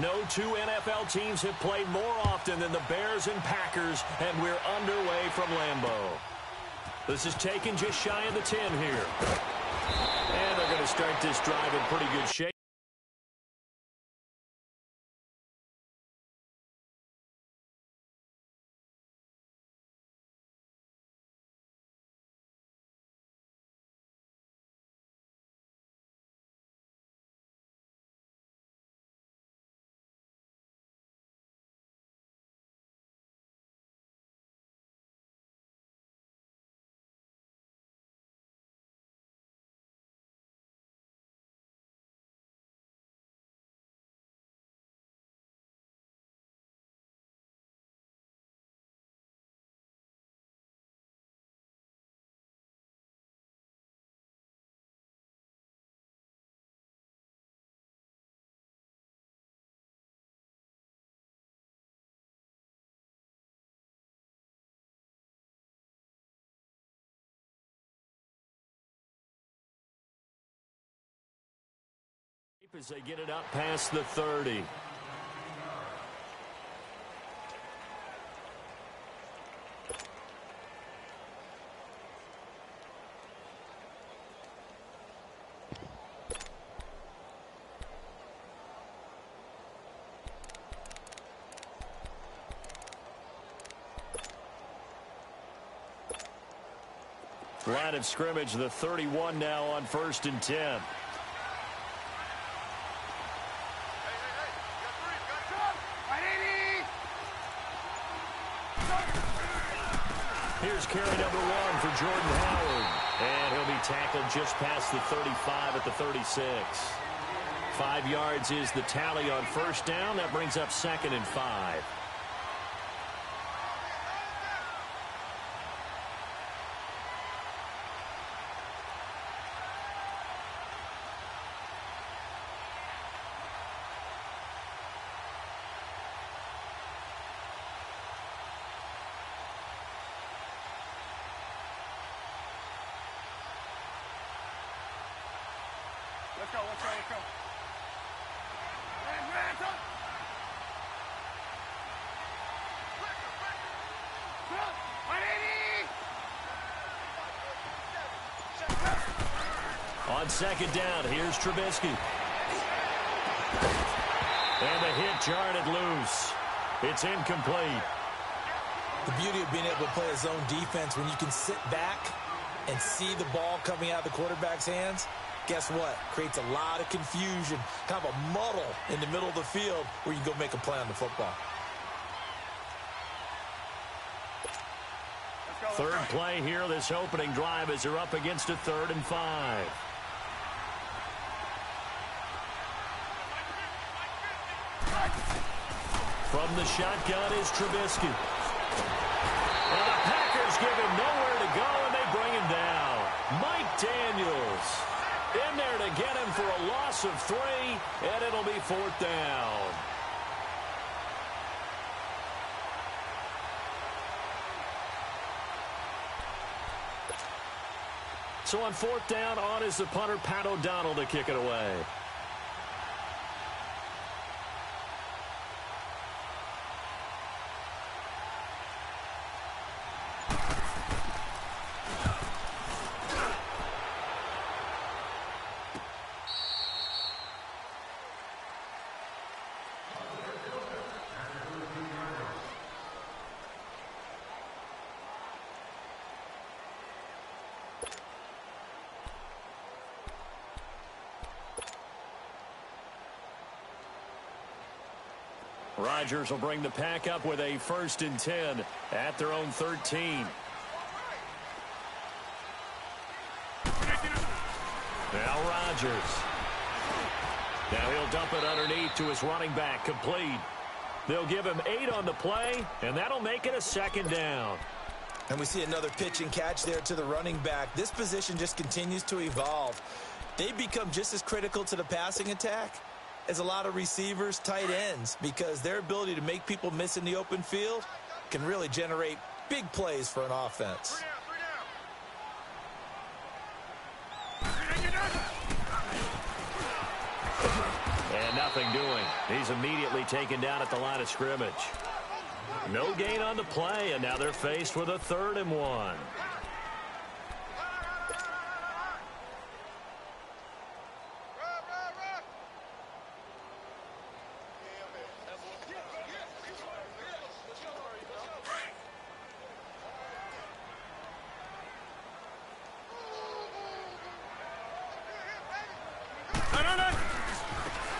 No two NFL teams have played more often than the Bears and Packers, and we're underway from Lambeau. This is taken just shy of the 10 here. And they're going to start this drive in pretty good shape. As they get it up past the 30. Line of scrimmage, the 31 now on 1st and 10. Here's carry number 1 for Jordan Howard. And he'll be tackled just past the 35 at the 36. 5 yards is the tally on 1st down. That brings up 2nd and 5. Let's go. On 2nd down, here's Trubisky. And the hit jarred it loose. It's incomplete. The beauty of being able to play a zone defense when you can sit back and see the ball coming out of the quarterback's hands, guess what? Creates a lot of confusion, kind of a muddle in the middle of the field where you can go make a play on the football. Third play here, this opening drive as they're up against a 3rd and 5. From the shotgun is Trubisky. And the Packers give him nowhere to go, and they bring him down. Mike Daniels in there to get him for a loss of 3, and it'll be 4th down. So on 4th down, on is the punter, Pat O'Donnell, to kick it away. Rodgers will bring the pack up with a 1st and 10 at their own 13. Now Rodgers. Now he'll dump it underneath to his running back, complete. They'll give him 8 on the play, and that'll make it a 2nd down. And we see another pitch and catch there to the running back. This position just continues to evolve. They become just as critical to the passing attack as a lot of receivers, tight ends, because their ability to make people miss in the open field can really generate big plays for an offense. nothing doing. He's immediately taken down at the line of scrimmage. No gain on the play, and now they're faced with a 3rd and 1.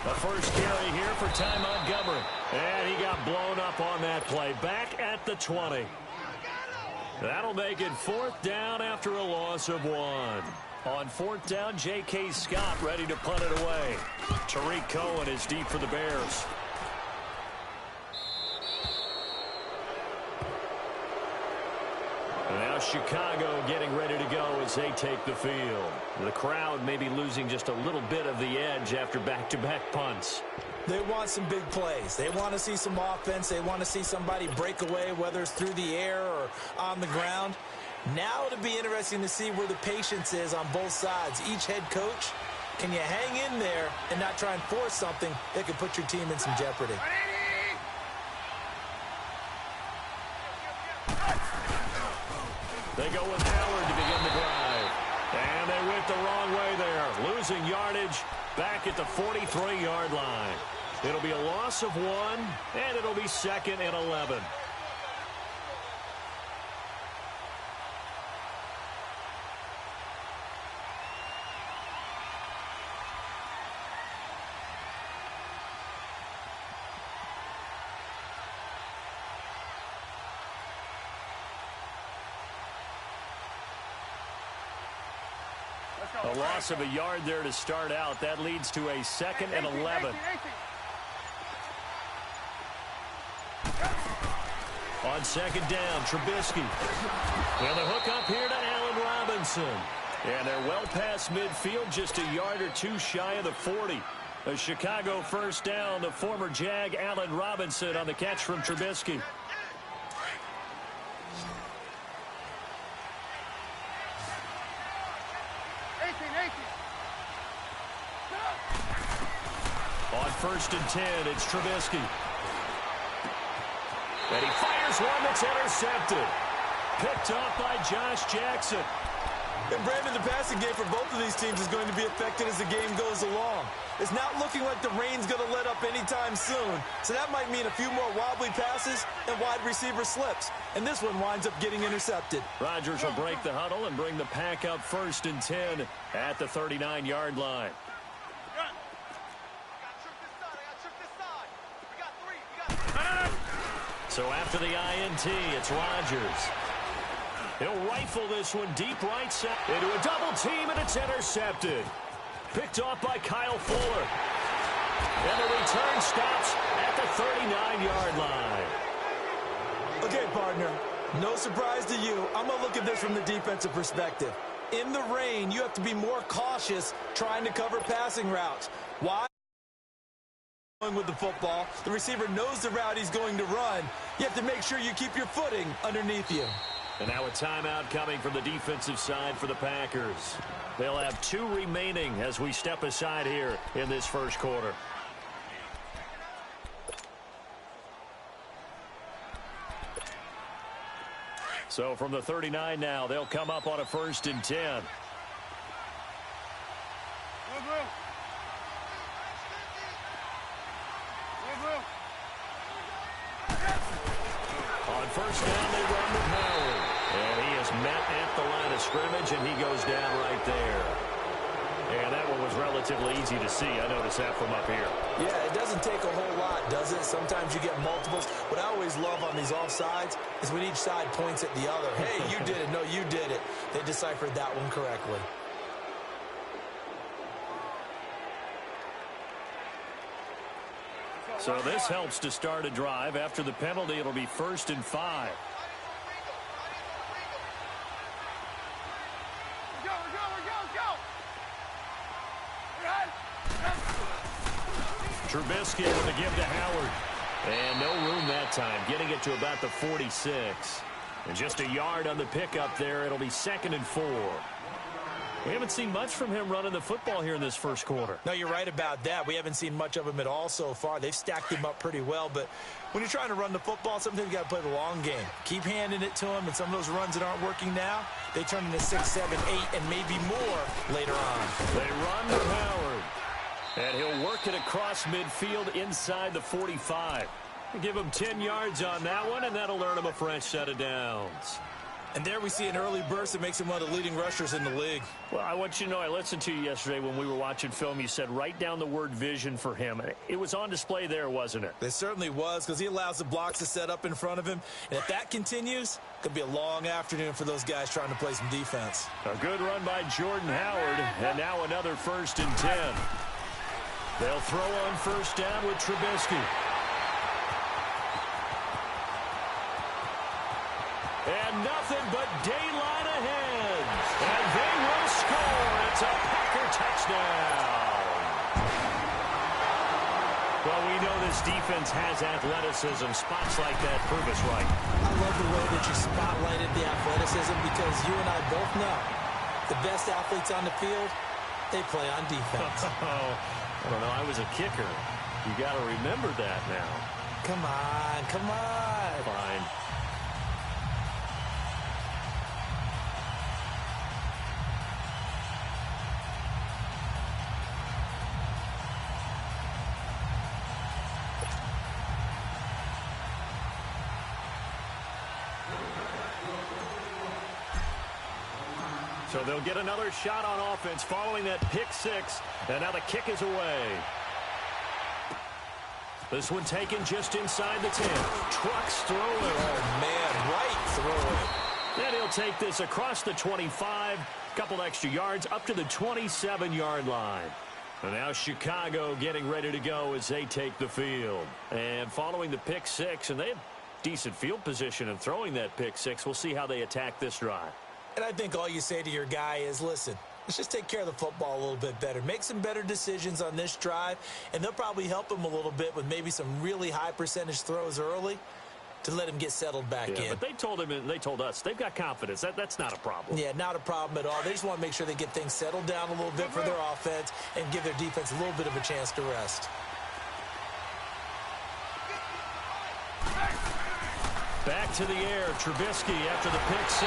The first carry here for Ty Montgomery. And he got blown up on that play. Back at the 20. That'll make it 4th down after a loss of 1. On 4th down, J.K. Scott ready to punt it away. Tariq Cohen is deep for the Bears. And now Chicago getting ready to go as they take the field. The crowd may be losing just a little bit of the edge after back-to-back punts. They want some big plays. They want to see some offense. They want to see somebody break away, whether it's through the air or on the ground. Now it'll be interesting to see where the patience is on both sides. Each head coach, can you hang in there and not try and force something that could put your team in some jeopardy? They go with Howard to begin the drive. And they went the wrong way there. Losing yardage back at the 43-yard line. It'll be a loss of 1, and it'll be 2nd and 11. A loss of a yard there to start out. That leads to a 2nd and 11. On 2nd down, Trubisky. And the hook up here to Allen Robinson. And they're well past midfield, just a yard or 2 shy of the 40. A Chicago first down, the former Jag Allen Robinson on the catch from Trubisky. On 1st and 10, it's Trubisky. And he fires one that's intercepted. Picked up by Josh Jackson. And Brandon, the passing game for both of these teams is going to be affected as the game goes along. It's not looking like the rain's going to let up anytime soon. So that might mean a few more wobbly passes and wide receiver slips. And this one winds up getting intercepted. Rodgers will break the huddle and bring the pack up 1st and 10 at the 39-yard line. So after the INT, it's Rodgers. He'll rifle this one deep right side into a double team, and it's intercepted. Picked off by Kyle Fuller. And the return stops at the 39-yard line. Okay, partner, no surprise to you. I'm going to look at this from the defensive perspective. In the rain, you have to be more cautious trying to cover passing routes. Why? With the football, the receiver knows the route he's going to run. You have to make sure you keep your footing underneath you. And now a timeout coming from the defensive side for the Packers. They'll have 2 remaining as we step aside here in this first quarter. So from the 39 now, they'll come up on a 1st and 10. On 1st down, they run with Howard. And he is met at the line of scrimmage, and he goes down right there. And that one was relatively easy to see. I noticed that from up here. Yeah, it doesn't take a whole lot, does it? Sometimes you get multiples. What I always love on these offsides is when each side points at the other. Hey, you did it. No, you did it. They deciphered that one correctly. So this helps to start a drive. After the penalty, it'll be 1st and 5. Trubisky with the give to Howard. And no room that time, getting it to about the 46. And just a yard on the pickup there. It'll be 2nd and 4. We haven't seen much from him running the football here in this first quarter. No, you're right about that. We haven't seen much of him at all so far. They've stacked him up pretty well, but when you're trying to run the football, sometimes you got to play the long game. Keep handing it to him, and some of those runs that aren't working now, they turn into 6, 7, 8, and maybe more later on. They run to Howard, and he'll work it across midfield inside the 45. Give him 10 yards on that one, and that'll earn him a fresh set of downs. And there we see an early burst that makes him one of the leading rushers in the league. Well, I want you to know, I listened to you yesterday when we were watching film. You said write down the word vision for him. It was on display there, wasn't it? It certainly was, because he allows the blocks to set up in front of him. And if that continues, it could be a long afternoon for those guys trying to play some defense. A good run by Jordan Howard, and now another 1st and 10. They'll throw on first down with Trubisky. And nothing but daylight ahead. And they will score. It's a Packer touchdown. Well, we know this defense has athleticism. Spots like that prove us right. I love the way that you spotlighted the athleticism, because you and I both know the best athletes on the field, they play on defense. I don't know. I was a kicker. You got to remember that now. Come on, come on. Fine. So they'll get another shot on offense following that pick 6. And now the kick is away. This one taken just inside the 10. Trucks throwing. Oh, man, right throwing. And he'll take this across the 25. Couple extra yards up to the 27-yard line. And now Chicago getting ready to go as they take the field. And following the pick 6, and they have decent field position in throwing that pick 6. We'll see how they attack this drive. And I think all you say to your guy is, listen, let's just take care of the football a little bit better. Make some better decisions on this drive, and they'll probably help him a little bit with maybe some really high percentage throws early to let him get settled back in. But they told him, and they told us, they've got confidence. That's not a problem. Yeah, not a problem at all. They just want to make sure they get things settled down a little bit for their offense and give their defense a little bit of a chance to rest. Back to the air, Trubisky after the pick 6.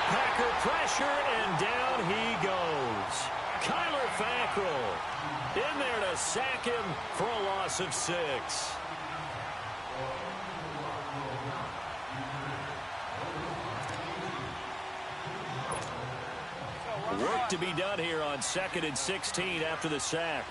Packer pressure, and down he goes. Kyler Fackrell in there to sack him for a loss of 6. Work to be done here on 2nd and 16 after the sack.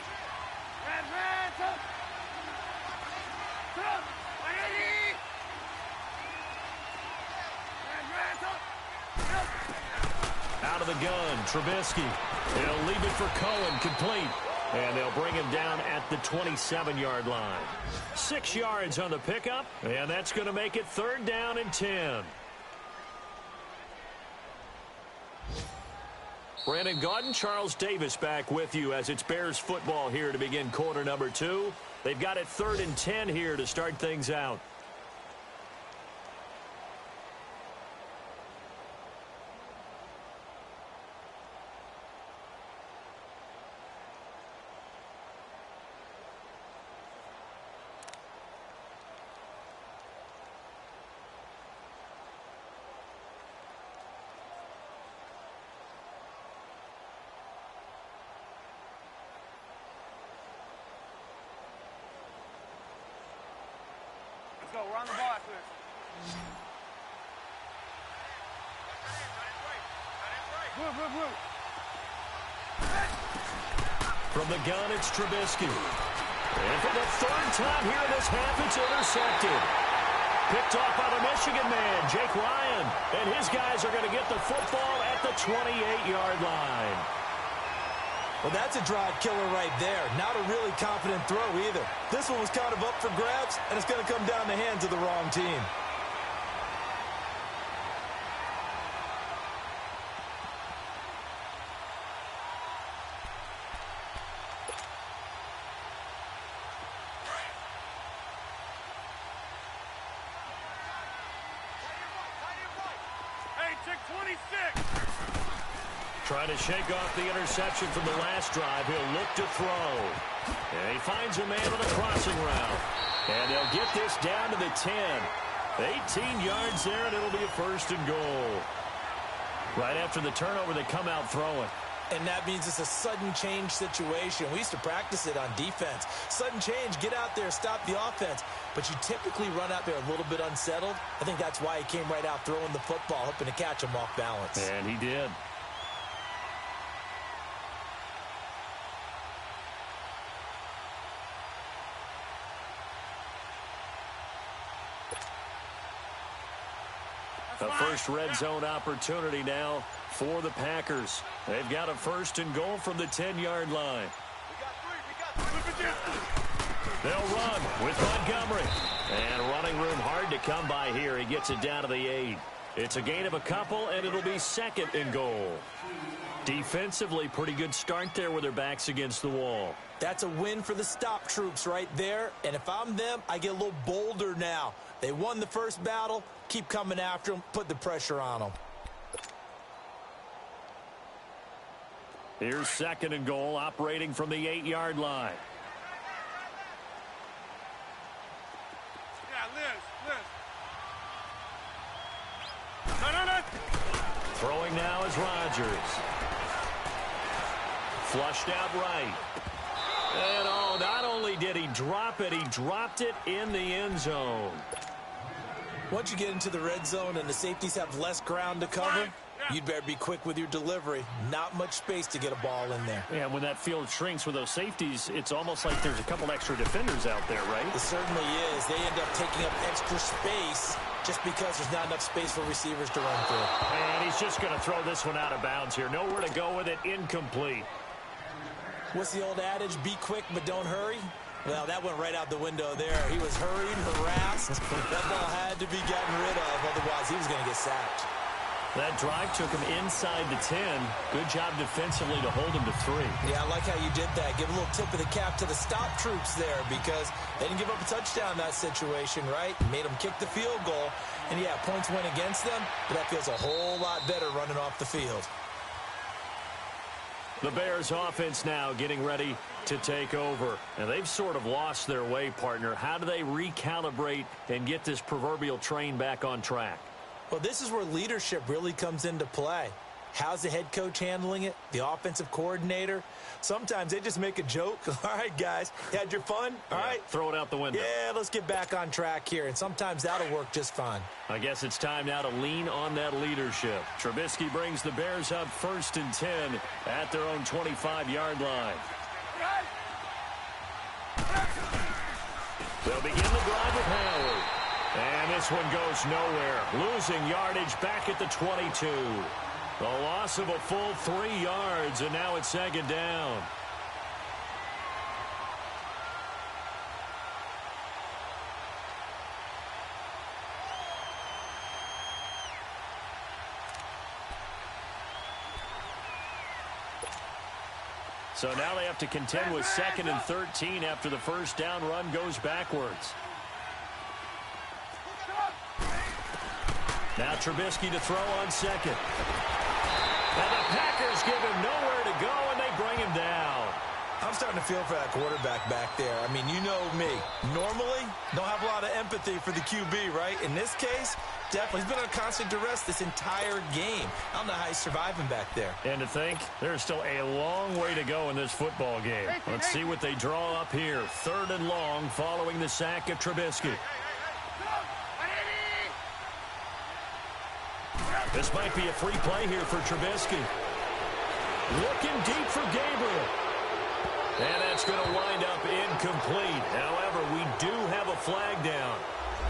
Out of the gun, Trubisky. He'll leave it for Cohen, complete. And they'll bring him down at the 27-yard line. 6 yards on the pickup, and that's going to make it 3rd down and 10. Brandon Gaudin, Charles Davis back with you as it's Bears football here to begin quarter number 2. They've got it 3rd and 10 here to start things out. Go, we're on the ball after this. From the gun, it's Trubisky. And for the 3rd time here in this half, it's intercepted. Picked off by the Michigan man, Jake Ryan. And his guys are going to get the football at the 28-yard line. Well, that's a drive killer right there. Not a really confident throw either. This one was kind of up for grabs, and it's going to come down the hands of the wrong team. Trying to shake off the interception from the last drive. He'll look to throw. And he finds a man on a crossing route. And they'll get this down to the 10. 18 yards there, and it'll be a 1st and goal. Right after the turnover, they come out throwing. And that means it's a sudden change situation. We used to practice it on defense. Sudden change, get out there, stop the offense. But you typically run out there a little bit unsettled. I think that's why he came right out throwing the football, hoping to catch him off balance. And he did. A first red zone opportunity now for the Packers. They've got a 1st and goal from the 10-yard line. They'll run with Montgomery. And running room hard to come by here. He gets it down to the 8. It's a gain of a couple, and it'll be 2nd and goal. Defensively, pretty good start there with their backs against the wall. That's a win for the stop troops right there. And if I'm them, I get a little bolder now. They won the first battle. Keep coming after them. Put the pressure on them. Here's 2nd and goal, operating from the 8-yard line. Throwing now is Rodgers. Flushed out right. And not only did he drop it, he dropped it in the end zone. Once you get into the red zone and the safeties have less ground to cover, you'd better be quick with your delivery. Not much space to get a ball in there. Yeah, when that field shrinks with those safeties, it's almost like there's a couple extra defenders out there, right? It certainly is. They end up taking up extra space just because there's not enough space for receivers to run through. And he's just going to throw this one out of bounds here. Nowhere to go with it. Incomplete. What's the old adage? Be quick, but don't hurry. Well, that went right out the window there. He was hurried, harassed. That ball had to be gotten rid of. Otherwise, he was going to get sacked. That drive took him inside the 10. Good job defensively to hold him to 3. Yeah, I like how you did that. Give a little tip of the cap to the stop troops there because they didn't give up a touchdown in that situation, right? Made them kick the field goal. And, yeah, points went against them, but that feels a whole lot better running off the field. The Bears offense now getting ready to take over. And they've sort of lost their way, partner. How do they recalibrate and get this proverbial train back on track? Well, this is where leadership really comes into play. How's the head coach handling it? The offensive coordinator? Sometimes they just make a joke. All right, guys, you had your fun? All right. Throw it out the window. Yeah, let's get back on track here. And sometimes that'll work just fine. I guess it's time now to lean on that leadership. Trubisky brings the Bears up 1st and 10 at their own 25-yard line. They'll begin the drive with Howard. And this one goes nowhere. Losing yardage back at the 22. The loss of a full 3 yards, and now it's 2nd down. So now they have to contend with 2nd and 13 after the first down run goes backwards. Now Trubisky to throw on 2nd. And the Packers give him nowhere to go, and they bring him down. I'm starting to feel for that quarterback back there. I mean, you know me. Normally, don't have a lot of empathy for the QB, right? In this case, definitely. He's been under constant duress this entire game. I don't know how he's surviving back there. And to think, there's still a long way to go in this football game. Let's see what they draw up here. 3rd and long following the sack of Trubisky. This might be a free play here for Trubisky. Looking deep for Gabriel. And that's going to wind up incomplete. However, we do have a flag down.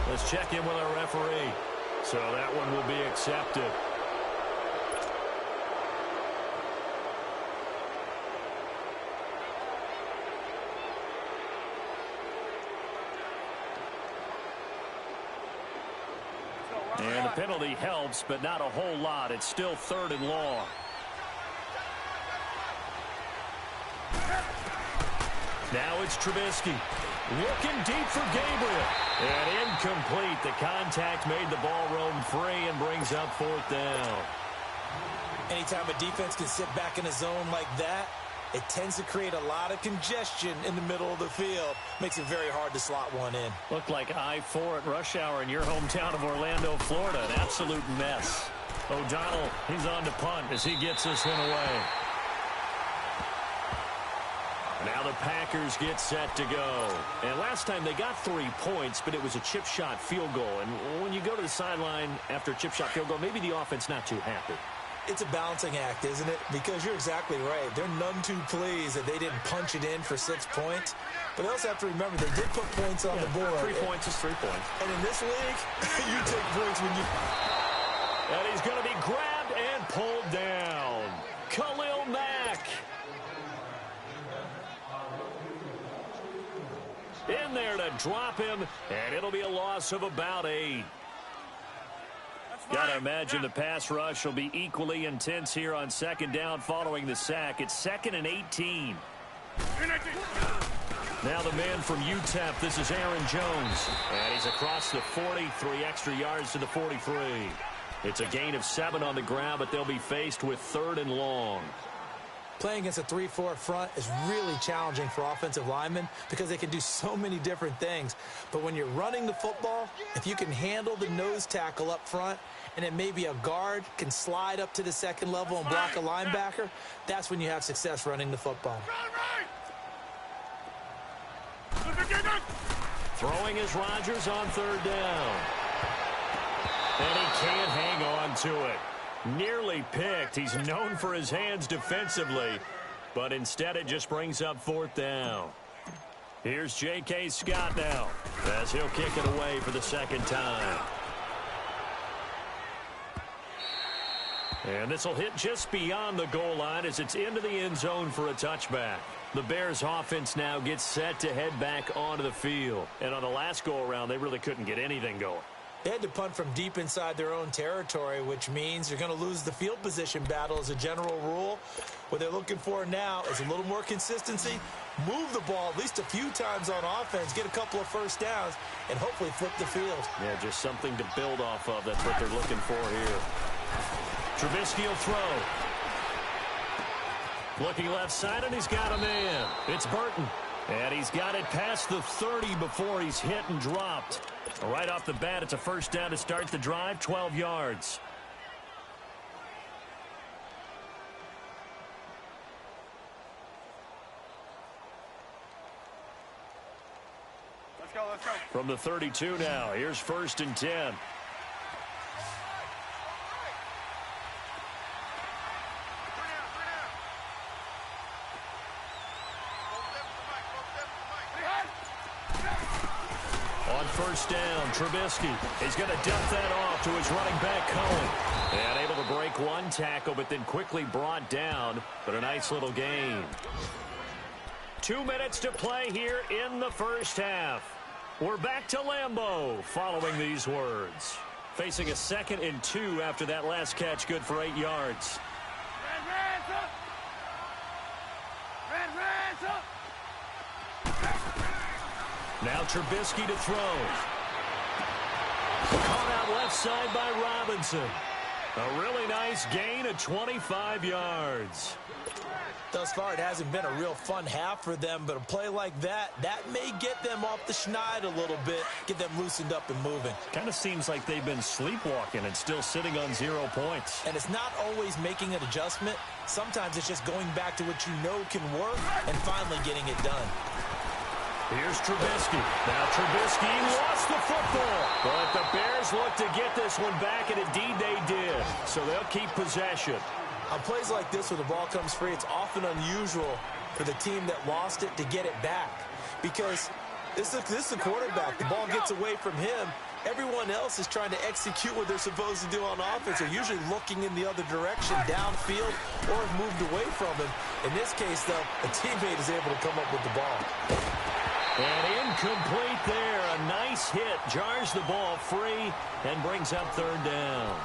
Let's check in with our referee. So that one will be accepted. And the penalty helps, but not a whole lot. It's still 3rd and long. Now it's Trubisky. Looking deep for Gabriel. And incomplete. The contact made the ball roam free and brings up 4th down. Anytime a defense can sit back in a zone like that, it tends to create a lot of congestion in the middle of the field. Makes it very hard to slot one in. Looked like I-4 at rush hour in your hometown of Orlando, Florida. An absolute mess. O'Donnell, he's on to punt as he gets this one away. Now the Packers get set to go. And last time they got 3 points, but it was a chip shot field goal. And when you go to the sideline after a chip shot field goal, maybe the offense not too happy. It's a balancing act, isn't it? Because you're exactly right. They're none too pleased that they didn't punch it in for 6 points. But they also have to remember they did put points on the board. 3 points is 3 points. And in this league, you take points when you... And he's going to be grabbed and pulled down. Khalil Mack. In there to drop him, and it'll be a loss of about 8. Got to imagine the pass rush will be equally intense here on second down following the sack. It's 2nd and 18. Now the man from UTEP, this is Aaron Jones. And he's across the 40, 3 extra yards to the 43. It's a gain of 7 on the ground, but they'll be faced with 3rd and long. Playing against a 3-4 front is really challenging for offensive linemen because they can do so many different things. But when you're running the football, if you can handle the nose tackle up front, and then maybe a guard can slide up to the second level and block a linebacker, that's when you have success running the football. Throwing is Rodgers on 3rd down. And he can't hang on to it. Nearly picked. He's known for his hands defensively, but instead it just brings up 4th down. Here's J.K. Scott now as he'll kick it away for the 2nd time. And this will hit just beyond the goal line as it's into the end zone for a touchback. The Bears offense now gets set to head back onto the field. And on the last go-around, they really couldn't get anything going. They had to punt from deep inside their own territory, which means you're going to lose the field position battle as a general rule. What they're looking for now is a little more consistency, move the ball at least a few times on offense, get a couple of first downs, and hopefully flip the field. Yeah, just something to build off of. That's what they're looking for here. Trubisky will throw. Looking left side, and he's got a man. It's Burton. And he's got it past the 30 before he's hit and dropped. Right off the bat, it's a first down to start the drive, 12 yards. Let's go, let's go. From the 32 now, here's 1st and 10. First down, Trubisky. He's going to dump that off to his running back, Cohen. And able to break one tackle, but then quickly brought down. But a nice little gain. 2 minutes to play here in the first half. We're back to Lambeau following these words. Facing a 2nd and 2 after that last catch, good for 8 yards. Now Trubisky to throw. Caught out left side by Robinson. A really nice gain of 25 yards. Thus far, it hasn't been a real fun half for them, but a play like that may get them off the schneid a little bit, get them loosened up and moving. Kind of seems like they've been sleepwalking and still sitting on 0 points. And it's not always making an adjustment. Sometimes it's just going back to what you know can work and finally getting it done. Here's Trubisky. Now Trubisky lost the football. But the Bears look to get this one back, and indeed they did. So they'll keep possession. On plays like this where the ball comes free, it's often unusual for the team that lost it to get it back. Because this is the quarterback. The ball gets away from him. Everyone else is trying to execute what they're supposed to do on offense. They're usually looking in the other direction, downfield, or have moved away from him. In this case, though, a teammate is able to come up with the ball. And incomplete there. A nice hit. Jars the ball free and brings up 3rd down.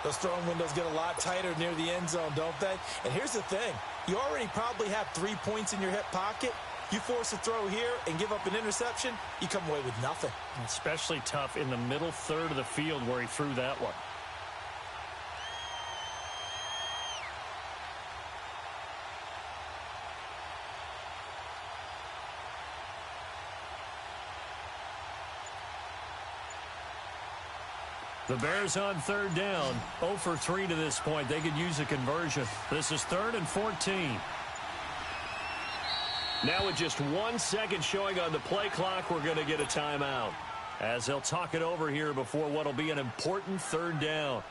Those throwing windows get a lot tighter near the end zone, don't they? And here's the thing. You already probably have 3 points in your hip pocket. You force a throw here and give up an interception, you come away with nothing. Especially tough in the middle third of the field where he threw that one. The Bears on third down, 0 for 3 to this point. They could use a conversion. This is 3rd and 14. Now with just 1 second showing on the play clock, we're going to get a timeout, as they'll talk it over here before what will be an important 3rd down.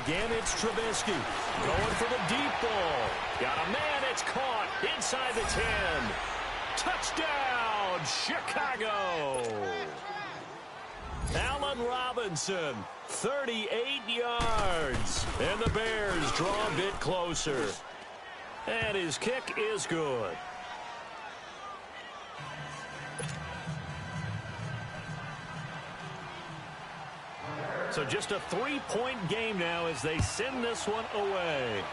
Again, it's Trubisky going for the deep ball. Got a man, it's caught inside the 10. Touchdown, Chicago. Allen Robinson, 38 yards. And the Bears draw a bit closer. And his kick is good. So just a 3-point game now as they send this one away.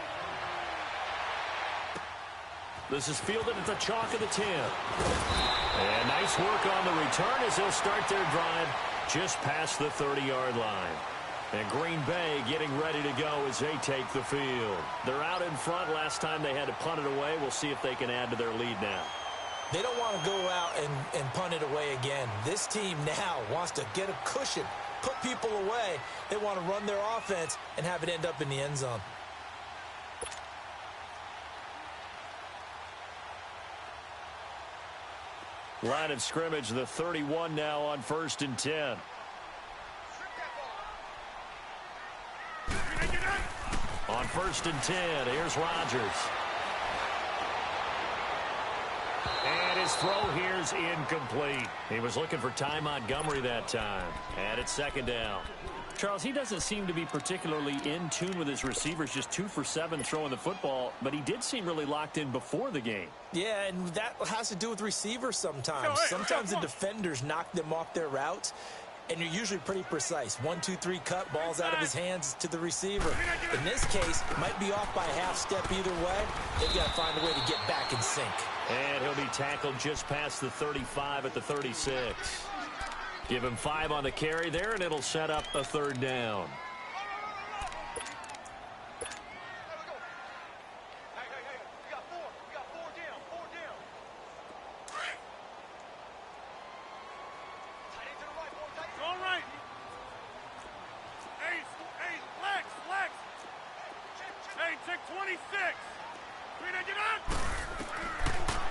This is fielded at the chalk of the 10. And nice work on the return as they'll start their drive just past the 30-yard line. And Green Bay getting ready to go as they take the field. They're out in front. Last time they had to punt it away. We'll see if they can add to their lead now. They don't want to go out and punt it away again. This team now wants to get a cushion, put people away. They want to run their offense and have it end up in the end zone. Line of scrimmage, the 31 now on 1st and 10. On 1st and 10, here's Rodgers. And his throw here's incomplete. He was looking for Ty Montgomery that time. And it's 2nd down. Charles, he doesn't seem to be particularly in tune with his receivers, just 2 for 7 throwing the football, but he did seem really locked in before the game. Yeah, and that has to do with receivers sometimes. Sometimes the defenders knock them off their routes, and you're usually pretty precise. 1, 2, 3 cut, balls out of his hands to the receiver. In this case, might be off by a half step either way. They've got to find a way to get back in sync. And he'll be tackled just past the 35 at the 36. Give him 5 on the carry there, and it'll set up a 3rd down.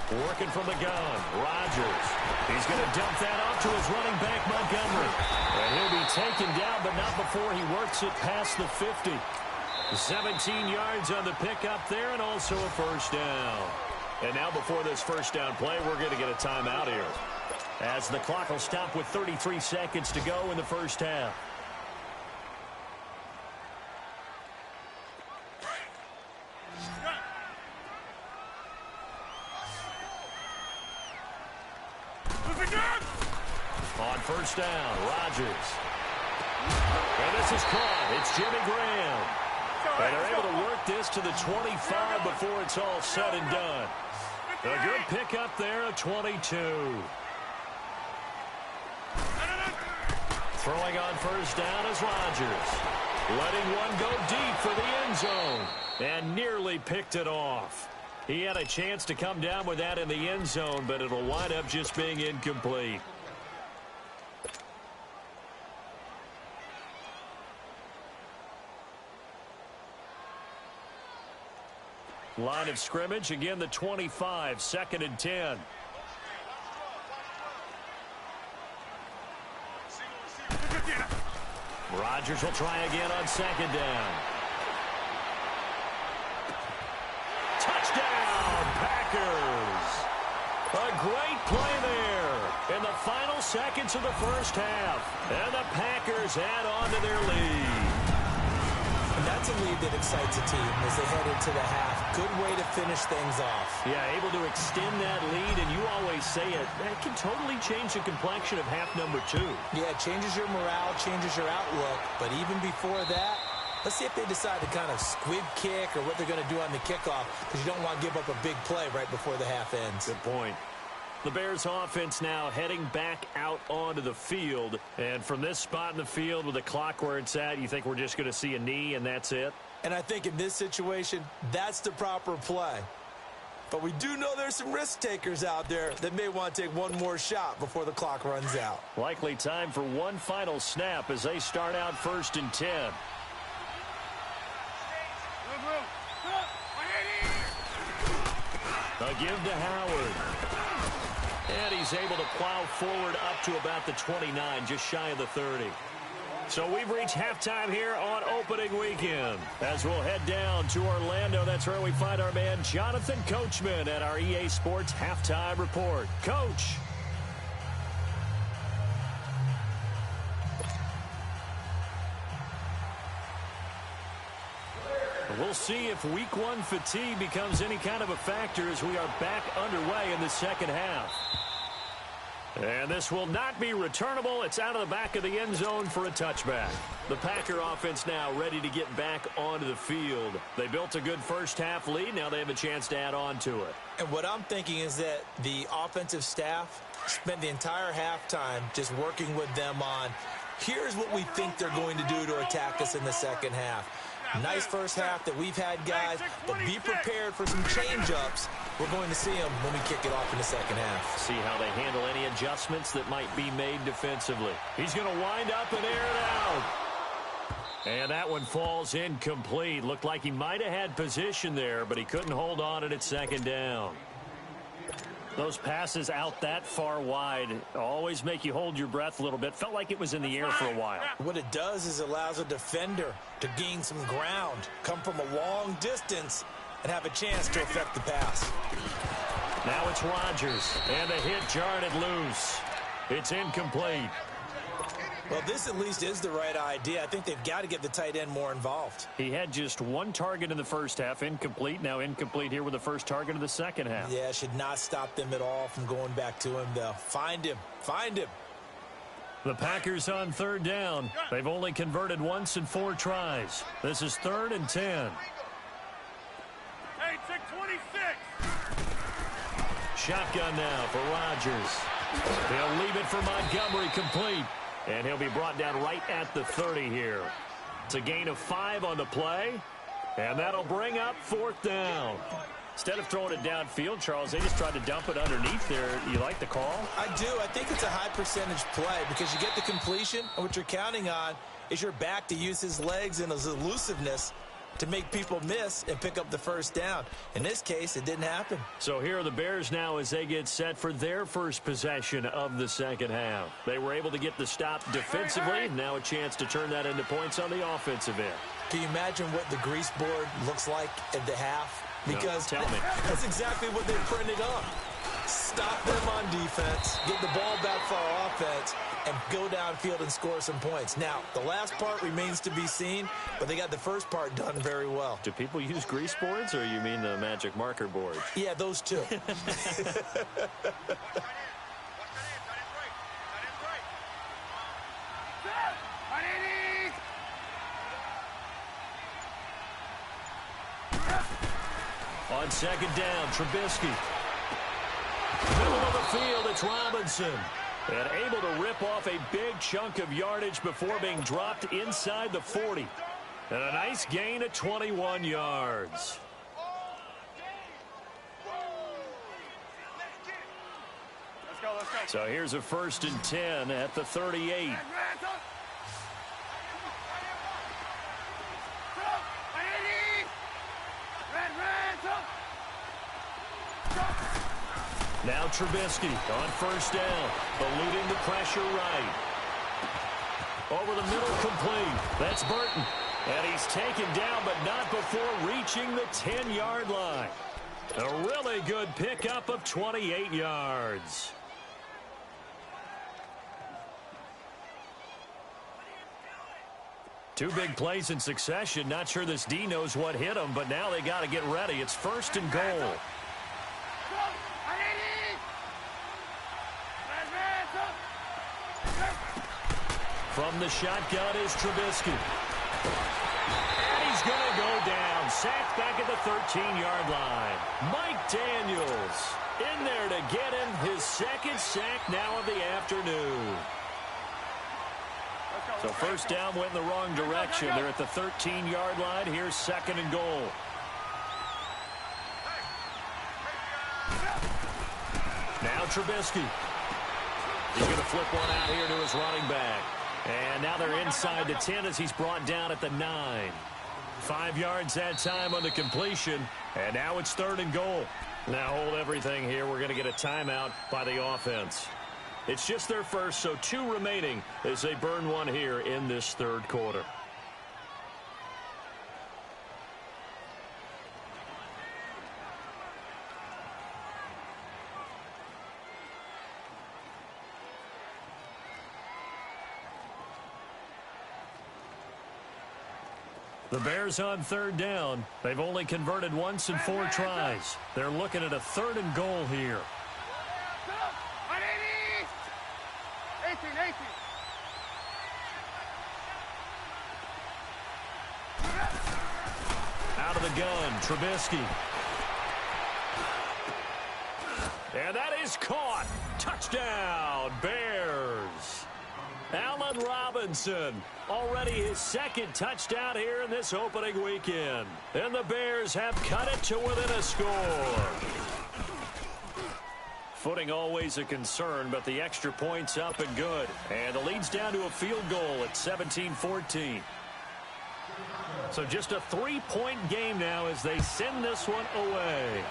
Working from the gun, Rodgers. He's going to dump that off to his running back, Montgomery. And he'll be taken down, but not before he works it past the 50. 17 yards on the pickup there, and also a 1st down. And now before this 1st down play, we're going to get a timeout here, as the clock will stop with 33 seconds to go in the 1st half. On 1st down, Rodgers. And this is caught. It's Jimmy Graham. And they're able to work this to the 25 before it's all said and done. A good pickup there, a 22. Throwing on 1st down is Rodgers. Letting one go deep for the end zone. And nearly picked it off. He had a chance to come down with that in the end zone, but it'll wind up just being incomplete. Line of scrimmage, again the 25, 2nd and 10. Rodgers will try again on 2nd down. Touchdown, Packers! A great play there in the final seconds of the 1st half. And the Packers add on to their lead. And that's a lead that excites a team as they head into the half. Good way to finish things off. Yeah, able to extend that lead, and you always say it, that can totally change the complexion of half number 2. Yeah, it changes your morale, changes your outlook, but even before that, Let's see if they decide to kind of squib kick or what they're going to do on the kickoff, because you don't want to give up a big play right before the half ends. Good point. The Bears offense now heading back out onto the field. And from this spot in the field with the clock where it's at, you think we're just going to see a knee and that's it? And I think in this situation, that's the proper play. But we do know there's some risk takers out there that may want to take one more shot before the clock runs out. Likely time for one final snap as they start out 1st and 10. A give to Howard. And he's able to plow forward up to about the 29, just shy of the 30. So we've reached halftime here on opening weekend. As we'll head down to Orlando, that's where we find our man Jonathan Coachman at our EA Sports Halftime Report. Coach. We'll see if week one fatigue becomes any kind of a factor as we are back underway in the second half. And this will not be returnable. It's out of the back of the end zone for a touchback. The Packer offense now ready to get back onto the field. They built a good first half lead. Now they have a chance to add on to it. And what I'm thinking is that the offensive staff spent the entire halftime just working with them on, here's what we think they're going to do to attack us in the second half. Nice first half that we've had, guys, but be prepared for some change-ups. We're going to see them when we kick it off in the second half. See how they handle any adjustments that might be made defensively. He's going to wind up and air it out. And that one falls incomplete. Looked like he might have had position there, but he couldn't hold on at 2nd down. Those passes out that far wide always make you hold your breath a little bit. Felt like it was in the air for a while. What it does is it allows a defender to gain some ground, come from a long distance, and have a chance to affect the pass. Now it's Rodgers, and the hit jarred it loose. It's incomplete. Well, this at least is the right idea. I think they've got to get the tight end more involved. He had just one target in the first half, incomplete. Now incomplete here with the first target of the second half. Yeah, should not stop them at all from going back to him, though. Find him. Find him. The Packers on 3rd down. They've only converted once in 4 tries. This is 3rd and 10. Hey, check 26. Shotgun now for Rodgers. He'll leave it for Montgomery, complete. And he'll be brought down right at the 30 here. It's a gain of 5 on the play. And that'll bring up 4th down. Instead of throwing it downfield, Charles, they just tried to dump it underneath there. You like the call? I do. I think it's a high percentage play because you get the completion, and what you're counting on is your back to use his legs and his elusiveness to make people miss and pick up the first down. In this case, it didn't happen. So here are the Bears now as they get set for their first possession of the second half. They were able to get the stop defensively. Now a chance to turn that into points on the offensive end. Can you imagine what the grease board looks like at the half? Because no, tell me. That's exactly what they printed up. Stop them on defense, get the ball back for our offense, and go downfield and score some points. Now, the last part remains to be seen, but they got the first part done very well. Do people use grease boards, or you mean the magic marker board? Yeah, those two. On 2nd down, Trubisky. Middle of the field, it's Robinson. And able to rip off a big chunk of yardage before being dropped inside the 40. And a nice gain of 21 yards. Let's go, let's go. So here's a 1st and 10 at the 38. Now Trubisky on 1st down, eluding the pressure right. Over the middle, complete. That's Burton. And he's taken down, but not before reaching the 10-yard line. A really good pickup of 28 yards. Two big plays in succession. Not sure this D knows what hit him, but now they got to get ready. It's 1st and goal. From the shotgun is Trubisky. sacked back at the 13-yard line. Mike Daniels in there to get him his second sack now of the afternoon. So first down went in the wrong direction. They're at the 13-yard line. Here's second and goal. Now Trubisky. He's going to flip one out here to his running back. And now they're inside the 10 as he's brought down at the 9. 5 yards that time on the completion. And now it's third and goal. Now hold everything here. We're going to get a timeout by the offense. It's just their first, so 2 remaining as they burn one here in this third quarter. The Bears on third down. They've only converted once in 4 tries. They're looking at a third and goal here. 18. Out of the gun, Trubisky. And that is caught. Touchdown, Bears. Allen Robinson, already his second touchdown here in this opening weekend. And the Bears have cut it to within a score. Footing always a concern, but the extra point's up and good. And the lead's down to a field goal at 17-14. So just a 3-point game now as they send this one away.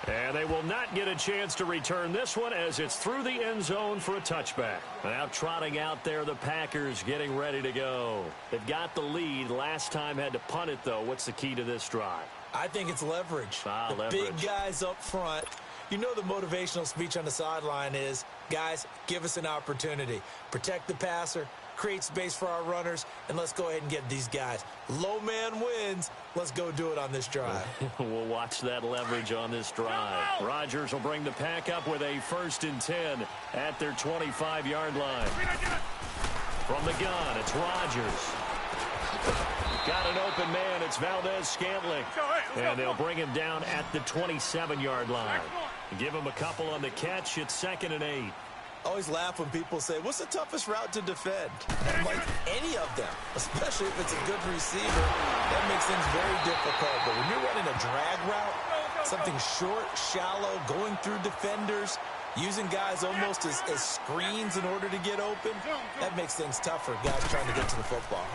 And they will not get a chance to return this one as it's through the end zone for a touchback. Now trotting out there, the Packers getting ready to go. They've got the lead. Last time had to punt it, though. What's the key to this drive? I think it's leverage. The big guys up front. You know the motivational speech on the sideline is, guys, give us an opportunity. Protect the passer, create space for our runners, and let's go ahead and get these guys. Low man wins. Let's go do it on this drive. We'll watch that leverage on this drive. Rodgers will bring the Pack up with a 1st and 10 at their 25-yard line. From the gun, it's Rodgers. Got an open man. It's Valdez-Scantling. And they'll bring him down at the 27-yard line. Give him a couple on the catch. It's 2nd and 8. Always laugh when people say, what's the toughest route to defend? I'm like, any of them, especially if it's a good receiver. That makes things very difficult. But when you're running a drag route, something short, shallow, going through defenders, using guys almost as screens in order to get open, that makes things tougher, guys trying to get to the football.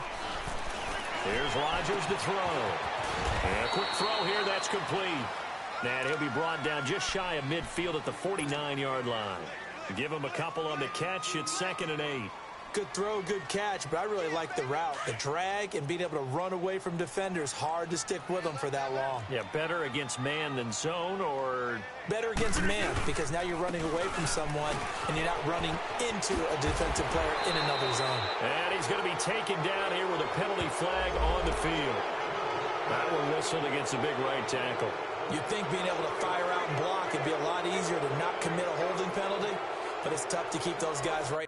Here's Rodgers to throw. And a quick throw here, that's complete. And he'll be brought down just shy of midfield at the 49-yard line. Give him a couple on the catch. It's 2nd and 8. Good throw, good catch, but I really like the route. The drag and being able to run away from defenders, hard to stick with them for that long. Yeah, better against man than zone, or? Better against man, because now you're running away from someone and you're not running into a defensive player in another zone. And he's going to be taken down here with a penalty flag on the field. That one whistled against a big right tackle. You'd think being able to fire out and block would be a lot easier to not commit a holding penalty, but it's tough to keep those guys right.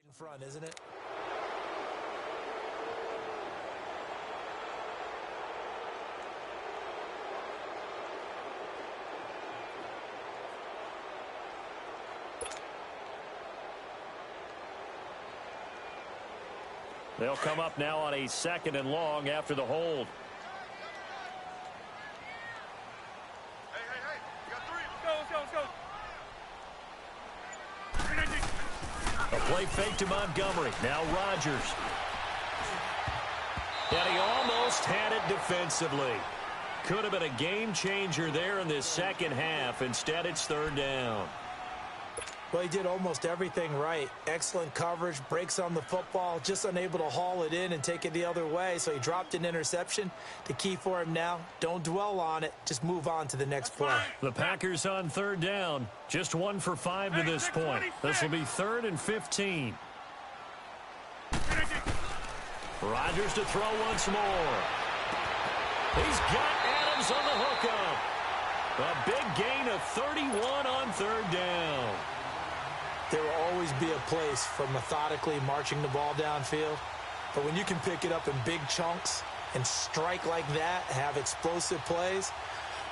In front, isn't it? They'll come up now on a 2nd and long after the hold. Hey. You got 3. Let's go. A play fake to Montgomery. Now Rodgers. And he almost had it defensively. Could have been a game changer there in this second half. Instead, it's 3rd down. Well, he did almost everything right. Excellent coverage, breaks on the football, just unable to haul it in and take it the other way. So he dropped an interception. The key for him now, don't dwell on it. Just move on to the next play. The Packers on 3rd down. Just 1 for 5 to this point. This will be 3rd and 15. Rodgers to throw once more. He's got Adams on the hookup. A big gain of 31 on third down. There will always be a place for methodically marching the ball downfield. But when you can pick it up in big chunks and strike like that, have explosive plays,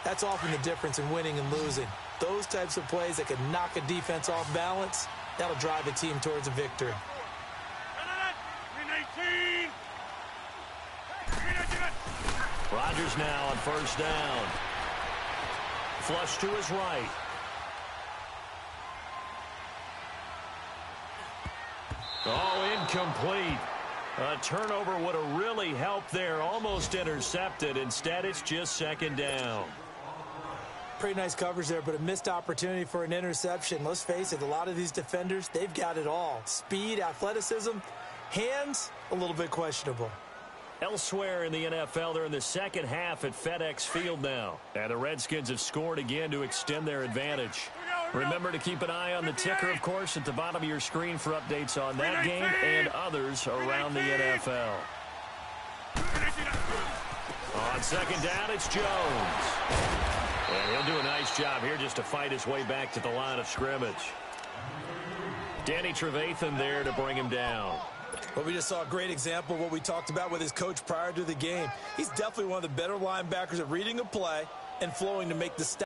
that's often the difference in winning and losing. Those types of plays that can knock a defense off balance, that'll drive a team towards a victory. Rodgers now on first down. Flush to his right. Oh, incomplete. A turnover would have really helped there. Almost intercepted. Instead, it's just second down. Pretty nice coverage there, but a missed opportunity for an interception. Let's face it, a lot of these defenders, they've got it all. Speed, athleticism, hands, a little bit questionable. Elsewhere in the NFL, they're in the second half at FedEx Field now. And the Redskins have scored again to extend their advantage. Remember to keep an eye on the ticker, of course, at the bottom of your screen for updates on that game and others around the NFL. On second down, it's Jones. And he'll do a nice job here just to fight his way back to the line of scrimmage. Danny Trevathan there to bring him down. Well, we just saw a great example of what we talked about with his coach prior to the game. He's definitely one of the better linebackers at reading a play and flowing to make the step.